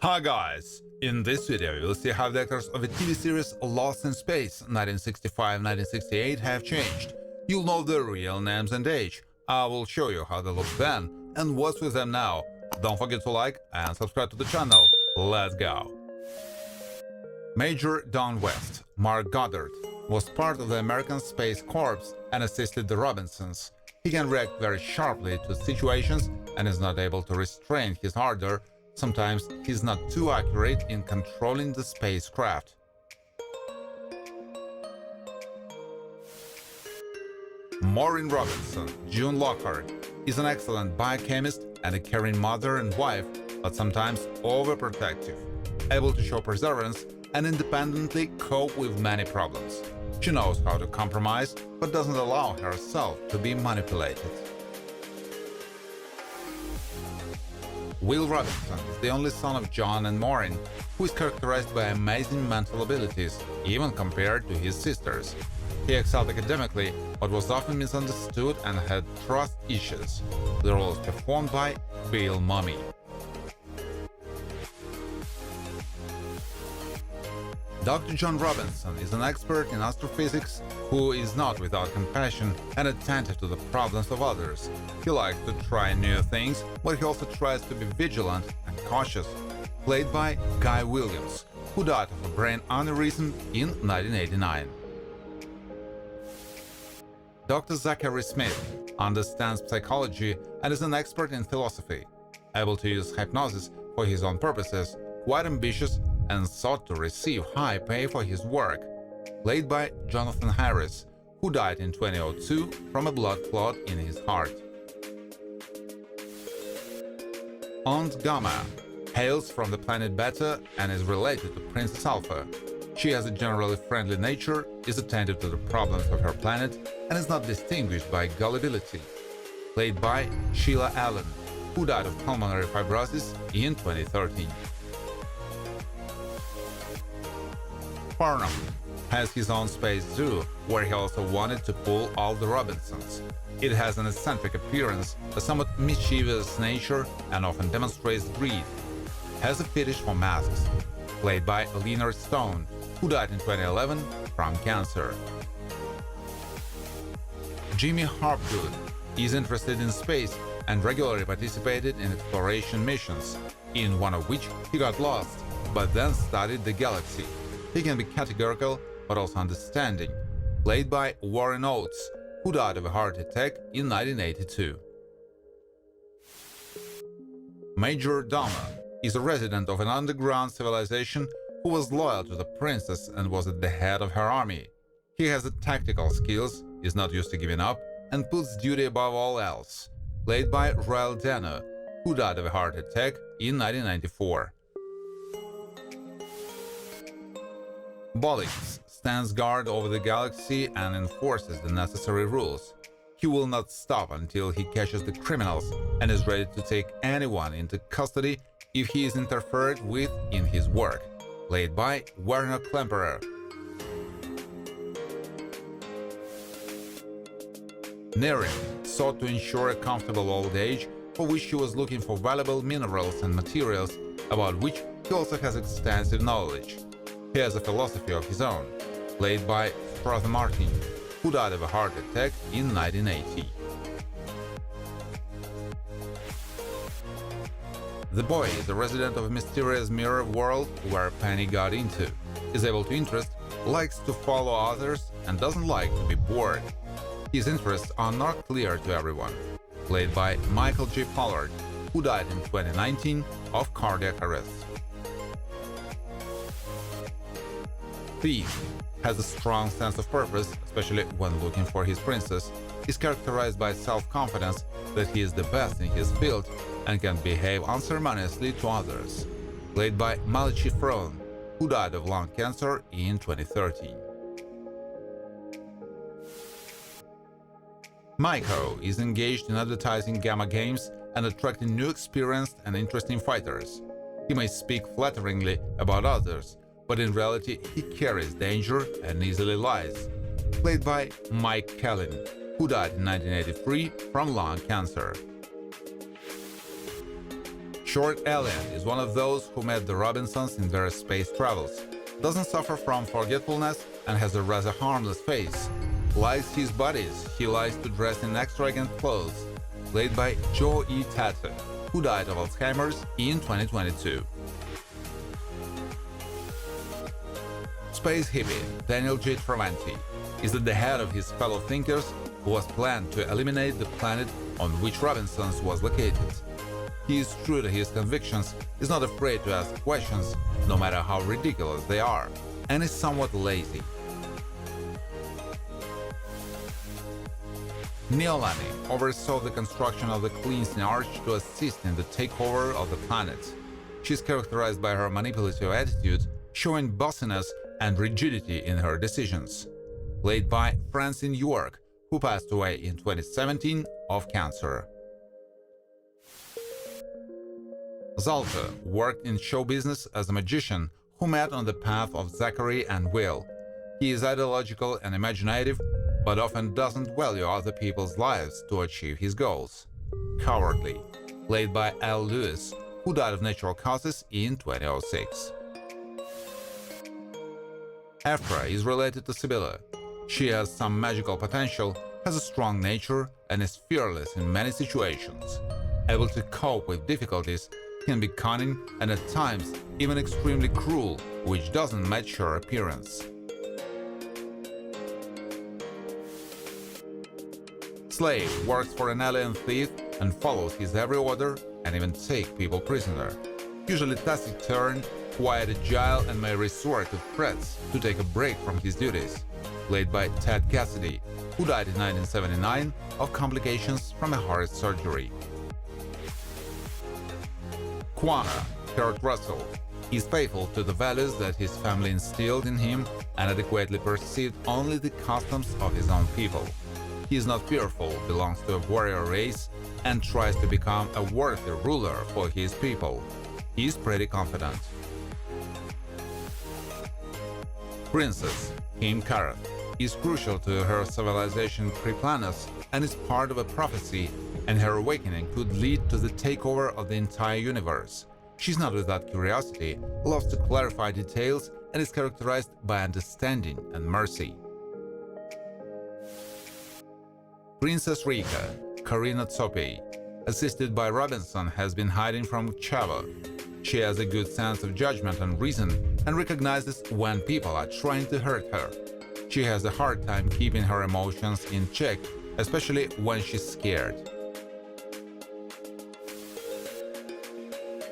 Hi guys! In this video you'll see how the actors of the TV series Lost in Space 1965-1968 have changed. You'll know their real names and age. I will show you how they looked then and what's with them now. Don't forget to like and subscribe to the channel. Let's go! Major Don West, Mark Goddard, was part of the American Space Corps and assisted the Robinsons. He can react very sharply to situations and is not able to restrain his ardor. Sometimes he's not too accurate in controlling the spacecraft. Maureen Robinson, June Lockhart, is an excellent biochemist and a caring mother and wife, but sometimes overprotective, able to show perseverance and independently cope with many problems. She knows how to compromise, but doesn't allow herself to be manipulated. Will Robinson is the only son of John and Maureen, who is characterized by amazing mental abilities, even compared to his sisters. He excelled academically, but was often misunderstood and had trust issues. The role is performed by Bill Mumy. Dr. John Robinson is an expert in astrophysics who is not without compassion and attentive to the problems of others. He likes to try new things, but he also tries to be vigilant and cautious. Played by Guy Williams, who died of a brain aneurysm in 1989. Dr. Zachary Smith understands psychology and is an expert in philosophy, able to use hypnosis for his own purposes, quite ambitious and sought to receive high pay for his work. Played by Jonathan Harris, who died in 2002 from a blood clot in his heart. Aunt Gamma hails from the planet Beta and is related to Princess Alpha. She has a generally friendly nature, is attentive to the problems of her planet, and is not distinguished by gullibility. Played by Sheila Allen, who died of pulmonary fibrosis in 2013. Farnham has his own space zoo, where he also wanted to pull all the Robinsons. It has an eccentric appearance, a somewhat mischievous nature, and often demonstrates greed. Has a fetish for masks. Played by Leonard Stone, who died in 2011 from cancer. Jimmy Hopgood is interested in space and regularly participated in exploration missions, in one of which he got lost, but then studied the galaxy. He can be categorical, but also understanding. Played by Warren Oates, who died of a heart attack in 1982. Major Dama is a resident of an underground civilization who was loyal to the princess and was at the head of her army. He has tactical skills, is not used to giving up, and puts duty above all else. Played by Rael Dano, who died of a heart attack in 1994. Bollix stands guard over the galaxy and enforces the necessary rules. He will not stop until he catches the criminals and is ready to take anyone into custody if he is interfered with in his work. Played by Werner Klemperer. Nerin sought to ensure a comfortable old age, for which he was looking for valuable minerals and materials, about which he also has extensive knowledge. He has a philosophy of his own. Played by Frothe Martin, who died of a heart attack in 1980. The boy is a resident of a mysterious mirror world where Penny got into, is able to interest, likes to follow others, and doesn't like to be bored. His interests are not clear to everyone. Played by Michael J. Pollard, who died in 2019 of cardiac arrest. Thief has a strong sense of purpose, especially when looking for his princess, is characterized by self-confidence that he is the best in his field and can behave unceremoniously to others. Played by Malachi Throne, who died of lung cancer in 2013. Maiko is engaged in advertising Gamma games and attracting new experienced and interesting fighters. He may speak flatteringly about others, but in reality he carries danger and easily lies. Played by Mike Kellin, who died in 1983 from lung cancer. Short Alien is one of those who met the Robinsons in their space travels, doesn't suffer from forgetfulness and has a rather harmless face. Likes his buddies, he likes to dress in extravagant clothes. Played by Joe E. Tatter, who died of Alzheimer's in 2022. Space hippie Daniel J. Travanti is at the head of his fellow thinkers who was planned to eliminate the planet on which Robinsons was located. He is true to his convictions, is not afraid to ask questions, no matter how ridiculous they are, and is somewhat lazy. Neil Lamy oversaw the construction of the cleansing arch to assist in the takeover of the planet. She is characterized by her manipulative attitude, showing bossiness and rigidity in her decisions. Played by Francine York, who passed away in 2017 of cancer. Zalta worked in show business as a magician who met on the path of Zachary and Will. He is ideological and imaginative, but often doesn't value other people's lives to achieve his goals. Cowardly, played by Al Lewis, who died of natural causes in 2006. Ephra is related to Sibylla. She has some magical potential, has a strong nature, and is fearless in many situations. Able to cope with difficulties, can be cunning and at times even extremely cruel, which doesn't match her appearance. Slave works for an alien thief and follows his every order and even takes people prisoner. Usually taciturn, quiet, agile, and may resort to threats to take a break from his duties. Played by Ted Cassidy, who died in 1979 of complications from a heart surgery. Quana, Kurt Russell, is faithful to the values that his family instilled in him and adequately perceived only the customs of his own people. He is not fearful, belongs to a warrior race, and tries to become a worthy ruler for his people. He is pretty confident. Princess Kim Karat is crucial to her civilization Kriplanus and is part of a prophecy, and her awakening could lead to the takeover of the entire universe. She's not without curiosity, loves to clarify details, and is characterized by understanding and mercy. Princess Rika, Karina Tsopey, assisted by Robinson, has been hiding from Chava. She has a good sense of judgment and reason and recognizes when people are trying to hurt her. She has a hard time keeping her emotions in check, especially when she's scared.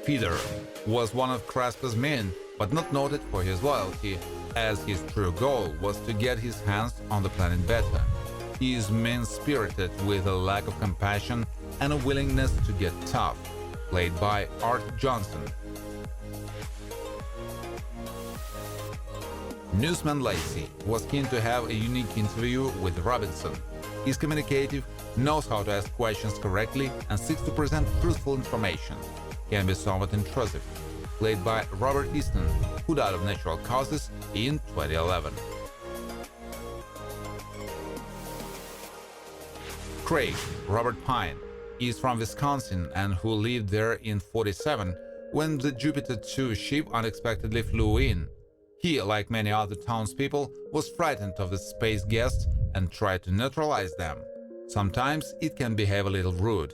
Peter was one of Craspa's men, but not noted for his loyalty, as his true goal was to get his hands on the planet Beta. He is mean-spirited with a lack of compassion and a willingness to get tough, played by Art Johnson. Newsman Lacey was keen to have a unique interview with Robinson. He's communicative, knows how to ask questions correctly, and seeks to present truthful information. Can be somewhat intrusive. Played by Robert Easton, who died of natural causes in 2011. Craig Robert Pine is from Wisconsin and who lived there in '47 when the Jupiter 2 ship unexpectedly flew in. He, like many other townspeople, was frightened of the space guests and tried to neutralize them. Sometimes it can behave a little rude.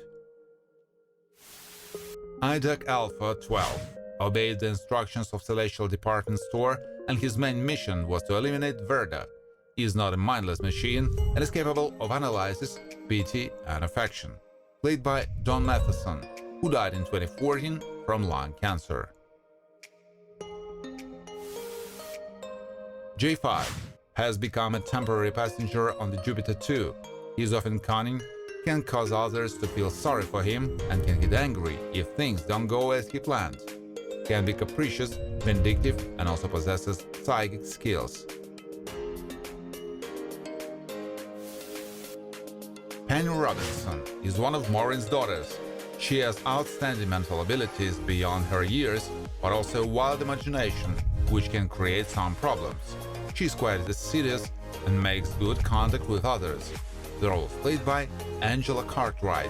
IDAC Alpha 12 obeyed the instructions of Celestial Department Store, and his main mission was to eliminate Verda. He is not a mindless machine and is capable of analysis, pity, and affection. Played by Don Matheson, who died in 2014 from lung cancer. J5 has become a temporary passenger on the Jupiter 2. He is often cunning, can cause others to feel sorry for him, and can get angry if things don't go as he planned. Can be capricious, vindictive, and also possesses psychic skills. Penny Robinson is one of Maureen's daughters. She has outstanding mental abilities beyond her years, but also a wild imagination, which can create some problems. She is quite assiduous and makes good contact with others. The role is played by Angela Cartwright.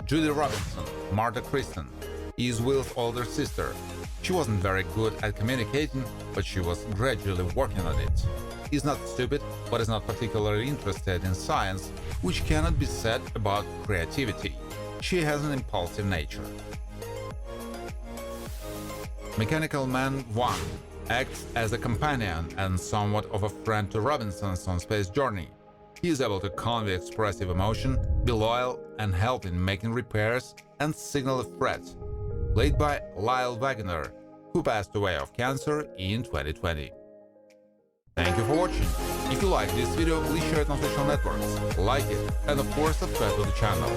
Judy Robinson, Martha Kristen, is Will's older sister. She wasn't very good at communicating, but she was gradually working on it. Is not stupid, but is not particularly interested in science, which cannot be said about creativity. She has an impulsive nature. Mechanical Man 1 acts as a companion and somewhat of a friend to Robinsons on space journey. He is able to convey expressive emotion, be loyal, and help in making repairs and signal a threat. Played by Lyle Wagner, who passed away of cancer in 2020. Thank you for watching. If you like this video, please share it on social networks, like it, and of course subscribe to the channel.